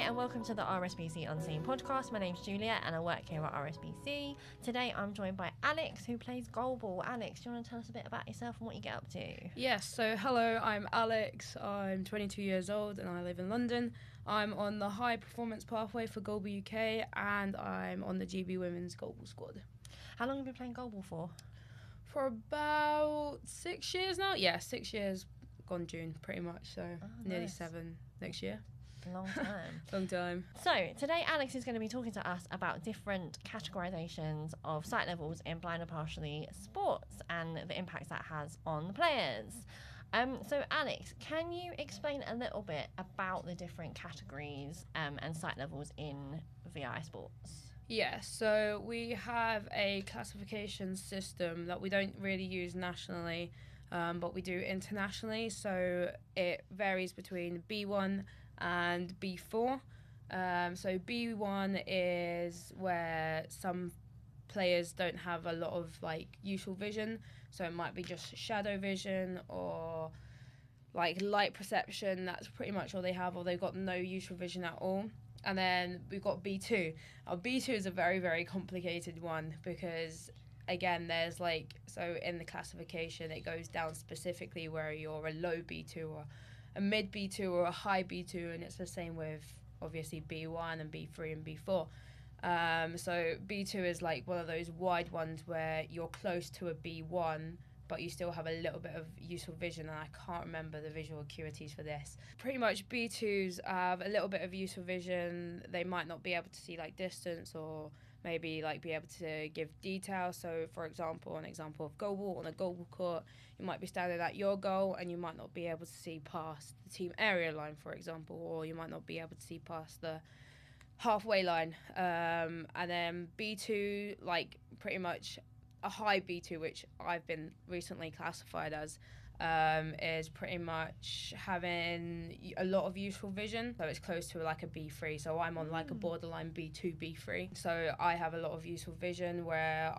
and welcome to the RSBC Unseen podcast. My name's Juliet and I work here at RSBC. Today I'm joined by Alex, who plays Goalball. Alex, do you want to tell us a bit about yourself and what you get up to? Yes, so hello, I'm Alex. I'm 22 years old and I live in London. I'm on the high performance pathway for Goalball UK and I'm on the GB Women's Goalball squad. How long have you been playing Goalball for? For about 6 years now. Yeah, 6 years gone June, pretty much. So nearly 7 next year. Long time. Long time. So today Alex is going to be talking to us about different categorizations of sight levels in blind and partially sports and the impacts that has on the players. So Alex, can you explain a little bit about the different categories and sight levels in VI sports? Yeah, so we have a classification system that we don't really use nationally, but we do internationally. So it varies between B1 and B4. So B1 is where some players don't have a lot of useful vision, so it might be just shadow vision or light perception. That's pretty much all they have, or they've got no useful vision at all. And then we've got B2. Now B2 is a very, very complicated one because again, there's so in the classification it goes down specifically where you're a low B2 or a mid B2 or a high B2, and it's the same with obviously B1 and B3 and B4. So B2 is one of those wide ones where you're close to a B1 but you still have a little bit of useful vision, and I can't remember the visual acuities for this. Pretty much B2s have a little bit of useful vision. They might not be able to see distance or maybe be able to give detail. So for example, an example of goalball on a goalball court, you might be standing at your goal and you might not be able to see past the team area line, for example, or you might not be able to see past the halfway line. And then B2, pretty much a high B2, which I've been recently classified as, is pretty much having a lot of useful vision. So it's close to a B3. So I'm on a borderline B2, B3. So I have a lot of useful vision where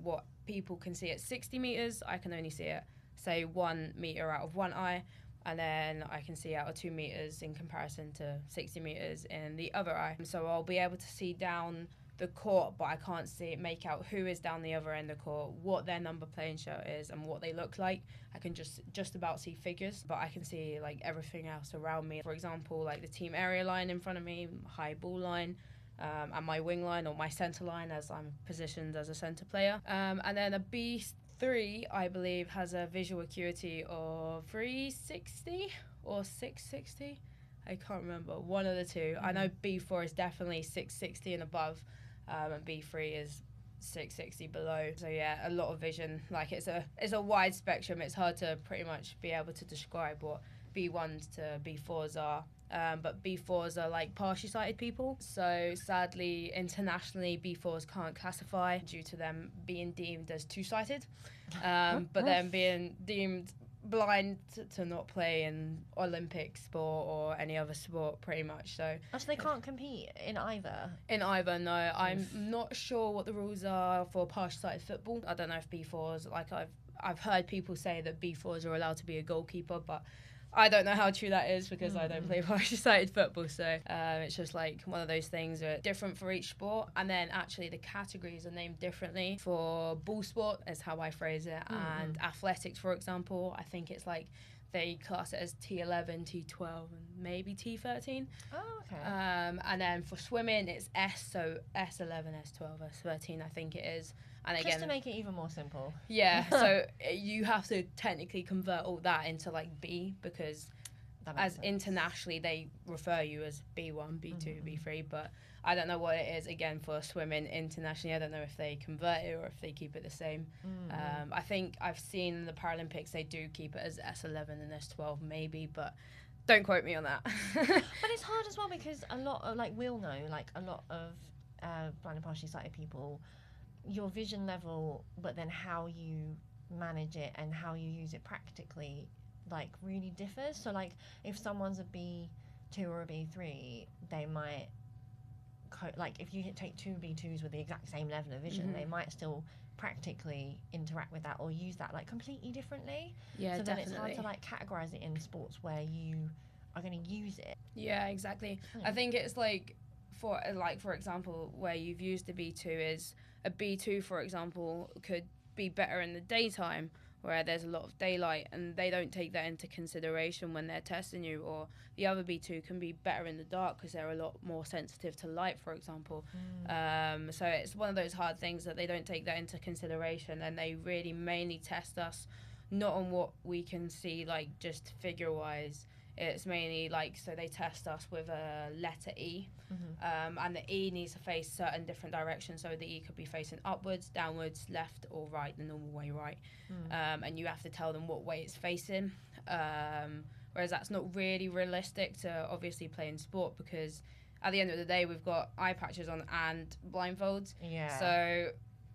what people can see at 60 meters, I can only see it, say 1 meter out of one eye. And then I can see out of 2 meters in comparison to 60 meters in the other eye. So I'll be able to see down the court, but I can't make out who is down the other end of the court, what their number playing shirt is, and what they look like. I can just about see figures, but I can see everything else around me. For example, the team area line in front of me, high ball line, and my wing line or my centre line as I'm positioned as a centre player. And then a B3, I believe, has a visual acuity of 360 or 660. I can't remember, one of the two. I know B4 is definitely 660 and above, and B3 is 660 below. So yeah, a lot of vision. It's a wide spectrum. It's hard to pretty much be able to describe what B1s to B4s are. But B4s are partially sighted people. So sadly, internationally, B4s can't classify due to them being deemed as two-sighted, but then being deemed blind to not play in Olympic sport or any other sport, pretty much. So they can't compete in either? In either, no. I'm not sure what the rules are for partially sighted football. I don't know if B4s, I've heard people say that B4s are allowed to be a goalkeeper, but I don't know how true that is because I don't play partially sighted football. So it's just one of those things that are different for each sport. And then actually the categories are named differently. For ball sport is how I phrase it. And athletics, for example, I think it's they class it as T11, T12, and maybe T13. Oh, okay. And then for swimming, it's S, so S11, S12, S13, I think it is. And again, just to make it even more simple. Yeah, so you have to technically convert all that into B, because as internationally they refer you as B1, B2, B3, but I don't know what it is again for swimming internationally. I don't know if they convert it or if they keep it the same. I think I've seen in the Paralympics they do keep it as S11 and S12 maybe, but don't quote me on that. But it's hard as well because a lot of we'll know a lot of blind and partially sighted people, your vision level, but then how you manage it and how you use it practically really differs. So if someone's a B2 or a B3, they might if you take two B2s with the exact same level of vision, they might still practically interact with that or use that completely differently. Yeah, so then definitely. it's hard to categorize it in sports where you are going to use it. Yeah, exactly. Yeah. I think it's like for example, where you've used the B2 is a B2, for example, could be better in the daytime where there's a lot of daylight, and they don't take that into consideration when they're testing you. Or the other B2 can be better in the dark because they're a lot more sensitive to light, for example. So it's one of those hard things that they don't take that into consideration, and they really mainly test us not on what we can see, like just figure wise. It's mainly like, so they test us with a letter E, and the E needs to face certain different directions. So the E could be facing upwards, downwards, left, or right, the normal way, right. And you have to tell them what way it's facing. Whereas that's not really realistic to obviously play in sport, because at the end of the day, we've got eye patches on and blindfolds. Yeah. So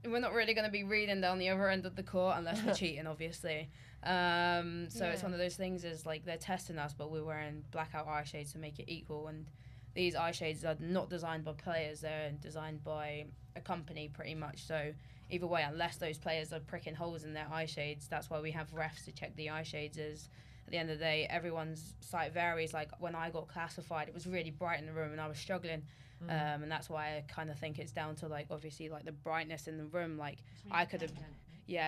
we're not really going to be reading down the other end of the court unless we're cheating, obviously. It's one of those things, is like they're testing us, but we're wearing blackout eye shades to make it equal. And these eye shades are not designed by players, they're designed by a company pretty much. So either way, unless those players are pricking holes in their eye shades, that's why we have refs to check the eye shades. Is at the end of the day, everyone's sight varies. Like when I got classified, it was really bright in the room and I was struggling. And that's why I kind of think it's down to like obviously like the brightness in the room. Like I could have,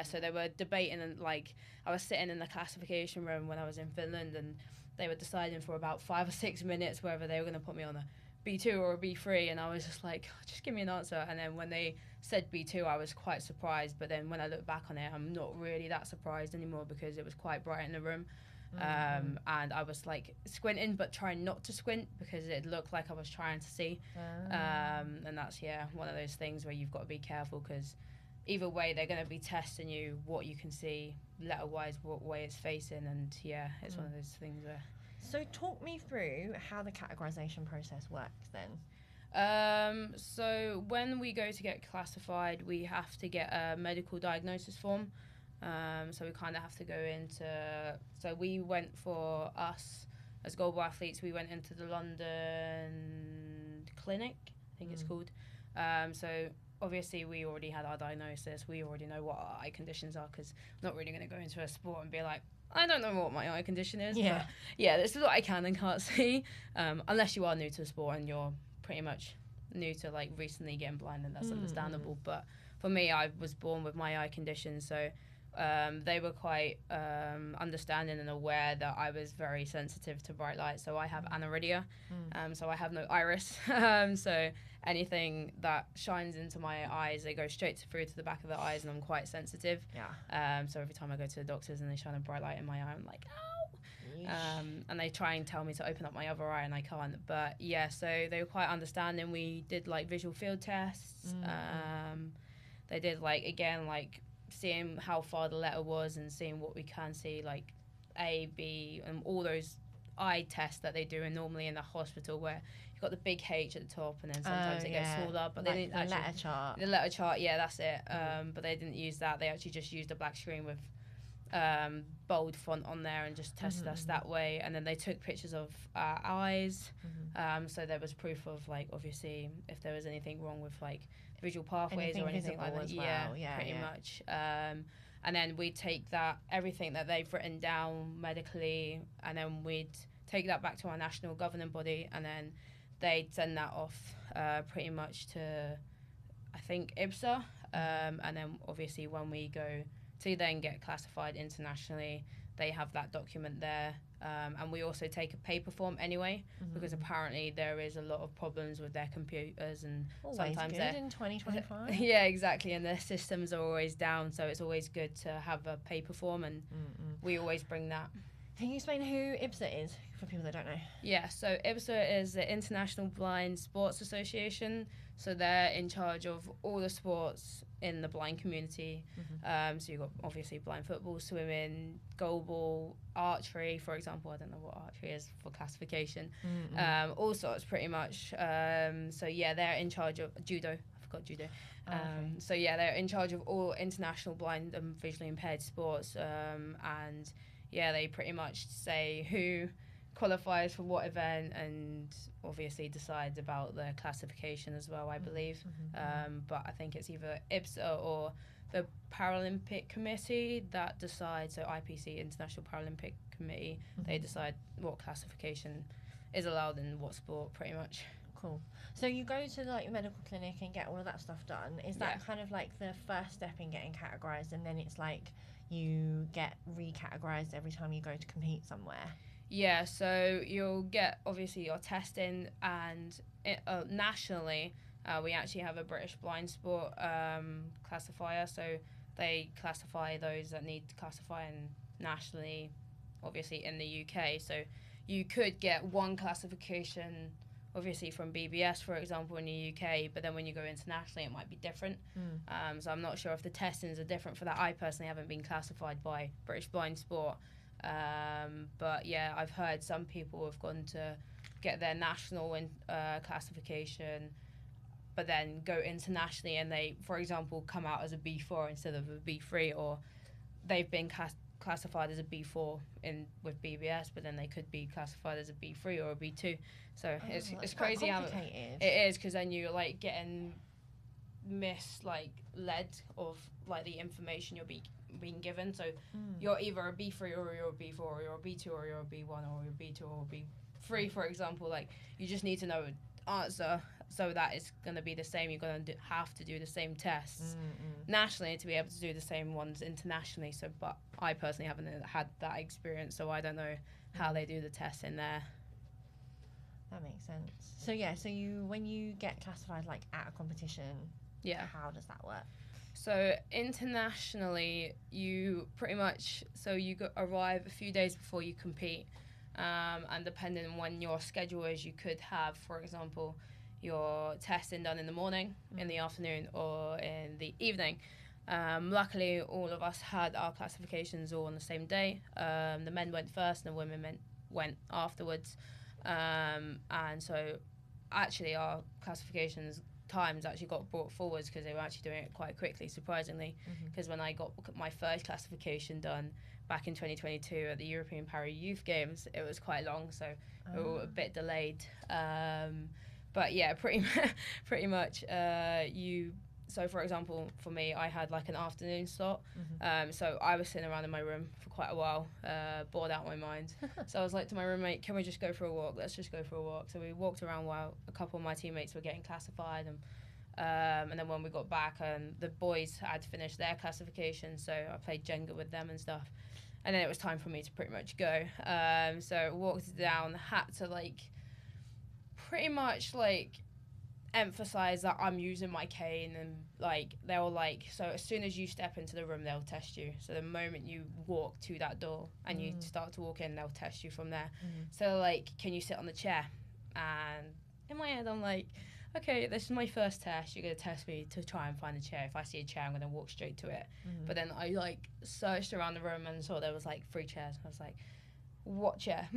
so they were debating, and like I was sitting in the classification room when I was in Finland, and they were deciding for about 5 or 6 minutes whether they were going to put me on a B2 or a B3, and I was just like, just give me an answer. And then when they said B2, I was quite surprised, but then when I look back on it, I'm not really that surprised anymore because it was quite bright in the room. And I was like squinting but trying not to squint because it looked like I was trying to see. And that's one of those things where you've got to be careful, because either way they're going to be testing you what you can see letter wise, what way it's facing, and it's one of those things where. So talk me through how the categorization process works then. So when we go to get classified, we have to get a medical diagnosis form. So we kind of have to go into, so we went for us as Goalball athletes, we went into the London clinic, I think it's called. So obviously we already had our diagnosis, we already know what our eye conditions are, because I'm not really going to go into a sport and be like, I don't know what my eye condition is. Yeah. But this is what I can and can't see, unless you are new to the sport and you're pretty much new to like recently getting blind, and that's understandable. But for me, I was born with my eye condition, so they were quite understanding and aware that I was very sensitive to bright light. So I have aniridia, so I have no iris. So anything that shines into my eyes, they go straight through to the back of the eyes, and I'm quite sensitive. So every time I go to the doctors and they shine a bright light in my eye, I'm like, ow! And they try and tell me to open up my other eye, and I can't. But so they were quite understanding. We did like visual field tests. They did like seeing how far the letter was and seeing what we can see, like A, B, and all those eye tests that they do normally in the hospital, where you've got the big H at the top and then sometimes it gets smaller. But like they didn't the letter chart. The letter chart, that's it. But they didn't use that. They actually just used a black screen with bold font on there and just tested us that way. And then they took pictures of our eyes. So there was proof of like obviously if there was anything wrong with like visual pathways or anything like that. Pretty much. And then we'd take that, everything that they've written down medically, and then we'd take that back to our national governing body, and then they'd send that off pretty much to, I think, IBSA. And then obviously when we go to then get classified internationally, they have that document there. And we also take a paper form anyway, because apparently there is a lot of problems with their computers, and always sometimes good in 2025. Yeah, exactly, and their systems are always down, so it's always good to have a paper form, and we always bring that. Can you explain who IBSA is for people that don't know? Yeah, so IBSA is the International Blind Sports Association. So they're in charge of all the sports in the blind community. So you've got obviously blind football, swimming, goalball, archery, for example. I don't know what archery is for classification. All sorts, pretty much. So they're in charge of judo. I forgot judo. So they're in charge of all international blind and visually impaired sports. And they pretty much say who qualifies for what event, and obviously decides about the classification as well, I believe. But I think it's either IBSA or the Paralympic Committee that decides. So IPC, International Paralympic Committee, they decide what classification is allowed in what sport, pretty much. Cool. So you go to like the medical clinic and get all of that stuff done. Is that kind of like the first step in getting categorized, and then it's like you get recategorized every time you go to compete somewhere? Yeah, so you'll get obviously your testing, and nationally, we actually have a British blind sport classifier. So they classify those that need to classify nationally, obviously in the UK. So you could get one classification, obviously from BBS, for example, in the UK, but then when you go internationally, it might be different. So I'm not sure if the testings are different for that. I personally haven't been classified by British blind sport. But yeah, I've heard some people have gone to get their national classification, but then go internationally and they, for example, come out as a B4 instead of a B3, or they've been classified as a B4 with BBS, but then they could be classified as a B3 or a B2. So it's crazy how it is, because then you're like getting led of like the information you're being given. So you're either a B3 or you're a B4 or you're a B2 or you're a B1 or you're a B2 or a B3, for example. Like, you just need to know an answer so that it's going to be the same. You're going to have to do the same tests nationally to be able to do the same ones internationally. So, but I personally haven't had that experience, so I don't know how they do the tests in there. That makes sense. So yeah, so when you get classified like at a competition, how does that work? So internationally, you pretty much, arrive a few days before you compete, and depending on when your schedule is, you could have, for example, your testing done in the morning, in the afternoon, or in the evening. Luckily, all of us had our classifications all on the same day. The men went first and the women went afterwards. And so actually our classifications times actually got brought forwards because they were actually doing it quite quickly, surprisingly, because when I got my first classification done back in 2022 at the European Para Youth Games, it was quite long, so we were a bit delayed. But yeah, pretty much so for example, for me, I had like an afternoon slot, so I was sitting around in my room for quite a while, bored out of my mind. So I was like to my roommate, can we just go for a walk? Let's just go for a walk. So we walked around while a couple of my teammates were getting classified, and then when we got back, the boys had finished their classification, so I played Jenga with them and stuff. And then it was time for me to pretty much go. So walked down, had to pretty much emphasize that I'm using my cane, and they'll so as soon as you step into the room, they'll test you. So the moment you walk to that door and you start to walk in, they'll test you from there. So can you sit on the chair? And in my head, I'm like, okay, this is my first test. You're gonna test me to try and find a chair. If I see a chair, I'm gonna walk straight to it. But then I searched around the room and saw there was 3 chairs. I was like, what chair?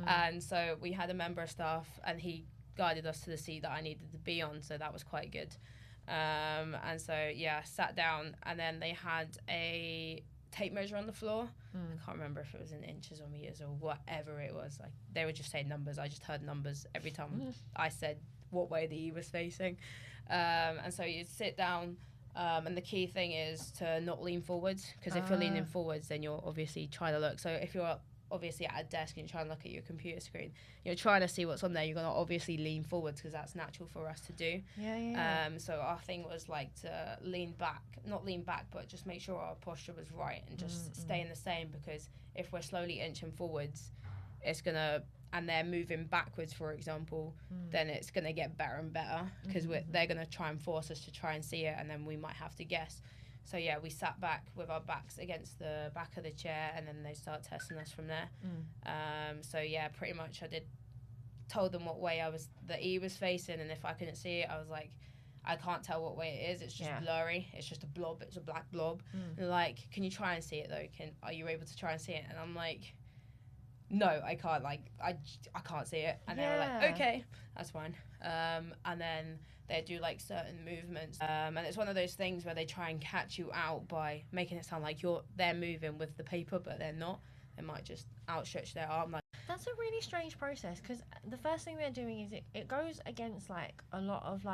And so we had a member of staff, and he guided us to the seat that I needed to be on, so that was quite good. And so yeah, sat down, and then they had a tape measure on the floor. I can't remember if it was in inches or meters or whatever it was. They would just say numbers. I just heard numbers every time I said what way the E was facing. And so you sit down, and the key thing is to not lean forwards, because if you're leaning forwards, then you're obviously trying to look. So if you're obviously at a desk and you're trying to look at your computer screen, you're trying to see what's on there, you're going to obviously lean forwards, because that's natural for us to do. So our thing was to lean back, not lean back, but just make sure our posture was right and just stay in the same, because if we're slowly inching forwards, it's going to, and they're moving backwards, for example, then it's going to get better and better, because they're going to try and force us to try and see it, and then we might have to guess. So yeah, we sat back with our backs against the back of the chair, and then they start testing us from there. So yeah, pretty much I told them what way the E was facing, and if I couldn't see it, I was like, I can't tell what way it is. It's just blurry. It's just a blob. It's a black blob. And can you try and see it though? Are you able to try and see it? And I'm like, no, I can't. I can't see it. And they were like, okay, that's fine. And then they do certain movements, and it's one of those things where they try and catch you out by making it sound like they're moving with the paper, but they're not. They might just outstretch their arm. That's a really strange process, because the first thing they're doing is it goes against a lot of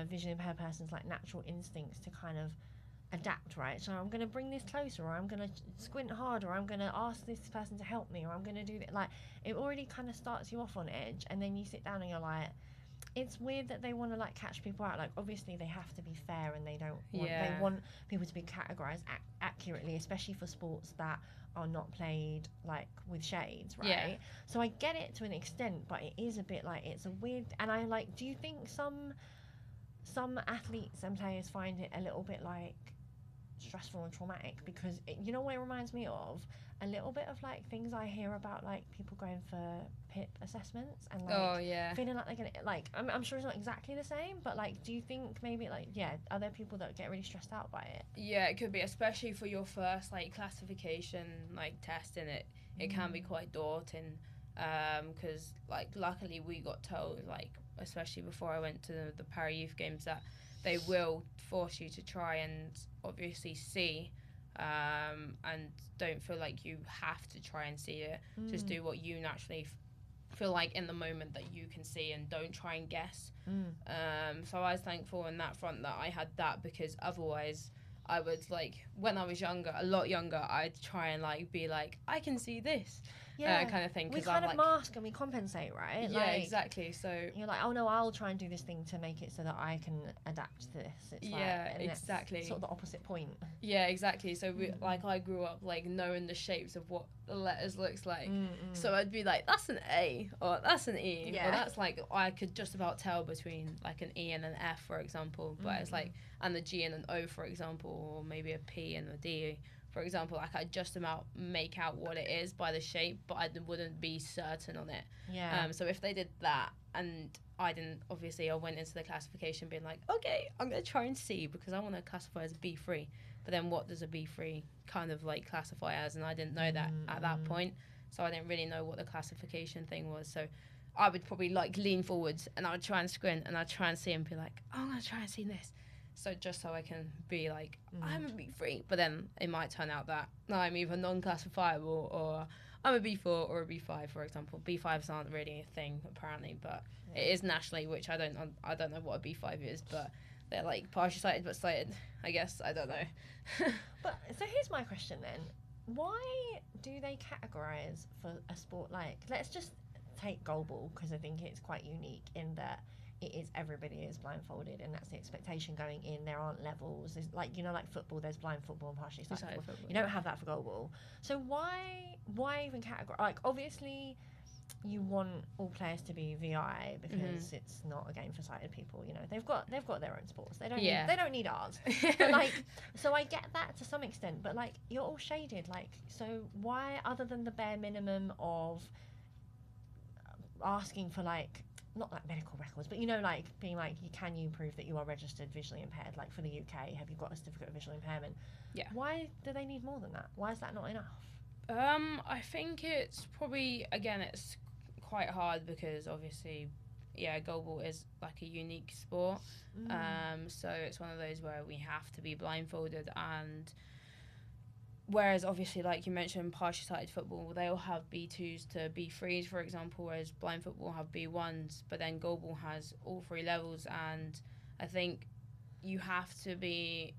visually impaired persons natural instincts to kind of adapt, right? So I'm going to bring this closer, or I'm going to squint harder, or I'm going to ask this person to help me, or I'm going to do that. Like, it already kind of starts you off on edge, and then you sit down and you're like, it's weird that they want to like catch people out. Like, obviously they have to be fair, and they don't want, they want people to be categorized accurately, especially for sports that are not played like with shades, right? Yeah. So I get it to an extent, but it is a bit like, it's a weird. And I like, do you think some athletes and players find it a little bit like stressful and traumatic? Because you know what it reminds me of? A little bit of like things I hear about, like people going for PIP assessments and like feeling like they're gonna, like, I'm sure it's not exactly the same, but like, do you think maybe like, are there people that get really stressed out by it? Yeah, it could be, especially for your first like classification like test, and it can be quite daunting, because like luckily we got told, like especially before I went to the Para Youth Games, that they will force you to try and obviously see, and don't feel like you have to try and see it. Just do what you naturally feel like in the moment that you can see, and don't try and guess. So I was thankful in that front that I had that, because otherwise I would, like, when I was younger, a lot younger, I'd try and like be like, I can see this. Kind of thing. We kind of mask and we compensate, right? Yeah, like, exactly. So you're like, oh no, I'll try and do this thing to make it so that I can adapt to this. It's exactly. Sort of the opposite point. Yeah, exactly. So like I grew up like knowing the shapes of what the letters looks like. So I'd be like, that's an A, or that's an E, or that's like, I could just about tell between like an E and an F, for example. But it's like, and the G and an O, for example, or maybe a P and a D. For example, like I just about make out what it is by the shape, but I wouldn't be certain on it. So if they did that, and I didn't, obviously I went into the classification being like, okay, I'm going to try and see, because I want to classify as a B3. But then what does a B3 kind of like classify as? And I didn't know that at that point. So I didn't really know what the classification thing was. So I would probably like lean forwards, and I would try and squint, and I'd try and see and be like, oh, I'm going to try and see this. So just so I can be like, I'm a B3. But then it might turn out that I'm either non-classifiable, or I'm a B4 or a B5, for example. B5s aren't really a thing, apparently, but it is nationally, which I don't know what a B5 is, but they're like partially sighted but sighted, I guess. I don't know. But so here's my question then. Why do they categorise for a sport like, let's just take goalball, because I think it's quite unique in that it is, everybody is blindfolded, and that's the expectation going in. There aren't levels. There's like, you know, like football, there's blind football and partially sighted football. You don't have that for goalball. So why even categorize? Like, obviously you want all players to be VI, because it's not a game for sighted people. You know, they've got their own sports. They don't need ours. But like, so I get that to some extent, but like, you're all shaded. Like, so why, other than the bare minimum of asking for like, not like medical records, but you know, like being like, can you prove that you are registered visually impaired? Like for the UK, have you got a certificate of visual impairment? Yeah. Why do they need more than that? Why is that not enough? I think it's probably, again, it's quite hard, because obviously, goalball is like a unique sport. So it's one of those where we have to be blindfolded, and whereas obviously, like you mentioned, partially sighted football, they'll have B2s to B3s, for example, whereas blind football have B1s, but then goalball has all three levels, and I think you have to be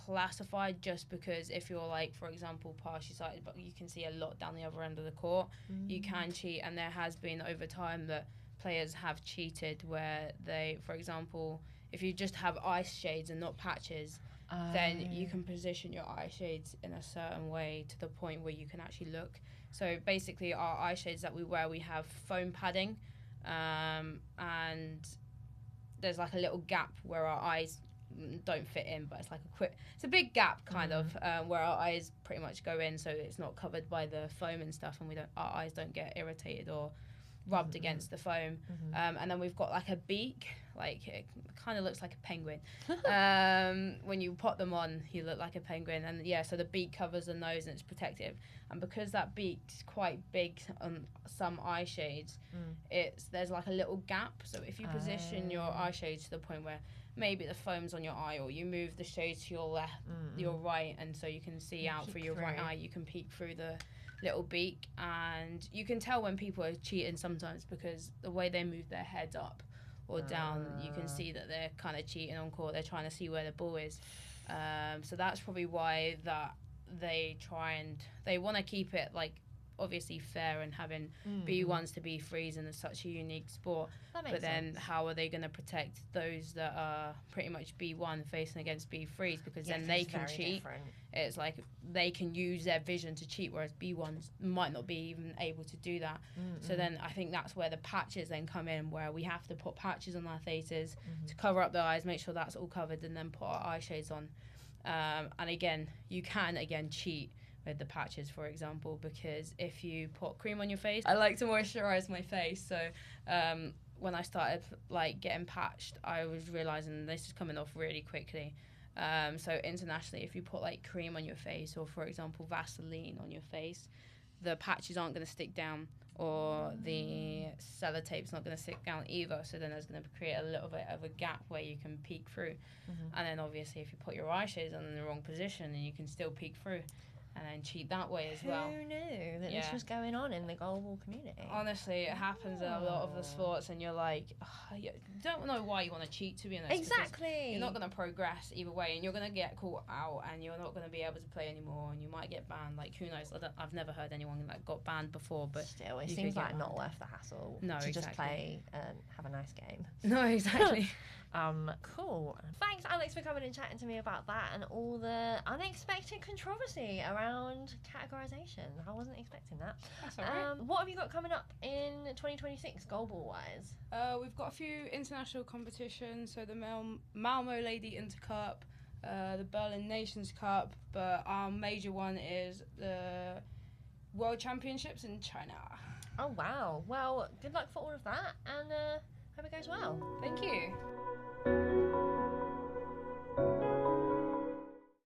classified, just because if you're like, for example, partially sighted, but you can see a lot down the other end of the court, you can cheat, and there has been over time that players have cheated, where they, for example, if you just have eye shades and not patches, then you can position your eye shades in a certain way to the point where you can actually look. So basically, our eye shades that we wear, we have foam padding, and there's like a little gap where our eyes don't fit in, but it's like it's a big gap kind of, where our eyes pretty much go in, so it's not covered by the foam and stuff, and our eyes don't get irritated or rubbed against the foam. And then we've got like a beak, like it kind of looks like a penguin. When you put them on, you look like a penguin, and so the beak covers the nose and it's protective. And because that beak's quite big on some eye shades, there's like a little gap. So if you position your eye shades to the point where maybe the foam's on your eye, or you move the shades to your left, your right, and so you can see out through your right eye, you can peek through the little beak, and you can tell when people are cheating sometimes, because the way they move their heads up or down, you can see that they're kind of cheating on court. They're trying to see where the ball is. So that's probably why that they want to keep it like obviously fair and having B1s to B3s and it's such a unique sport. But then how are they going to protect those that are pretty much B1 facing against B3s? Because then they can cheat. Different. It's like they can use their vision to cheat, whereas B1s might not be even able to do that. So then I think that's where the patches then come in, where we have to put patches on our faces to cover up the eyes, make sure that's all covered, and then put our eye shades on. And again, you can cheat with the patches, for example, because if you put cream on your face, I like to moisturize my face, so when I started like getting patched, I was realizing this is coming off really quickly. So internationally, if you put like cream on your face, or for example Vaseline on your face, the patches aren't going to stick down, or the sellotape's not going to stick down either, so then there's going to create a little bit of a gap where you can peek through. And then obviously if you put your eye shades on in the wrong position, then you can still peek through and then cheat that way as well. Who knew that this was going on in the goalball community? Honestly, it happens in a lot of the sports, and you're like, you don't know why you want to cheat, to be honest. Exactly. You're not going to progress either way, and you're going to get caught out, and you're not going to be able to play anymore, and you might get banned. Like, who knows? I've never heard anyone that got banned before, but still, it seems like not worth the hassle to just play and have a nice game. No, exactly. Cool. Thanks, Alex, for coming and chatting to me about that and all the unexpected controversy around categorization. I wasn't expecting that. That's all right. What have you got coming up in 2026, goalball wise? We've got a few international competitions, so the Malmo Lady Intercup, the Berlin Nations Cup, but our major one is the World Championships in China. Oh wow. Well, good luck for all of that, and hope it goes well. Thank you.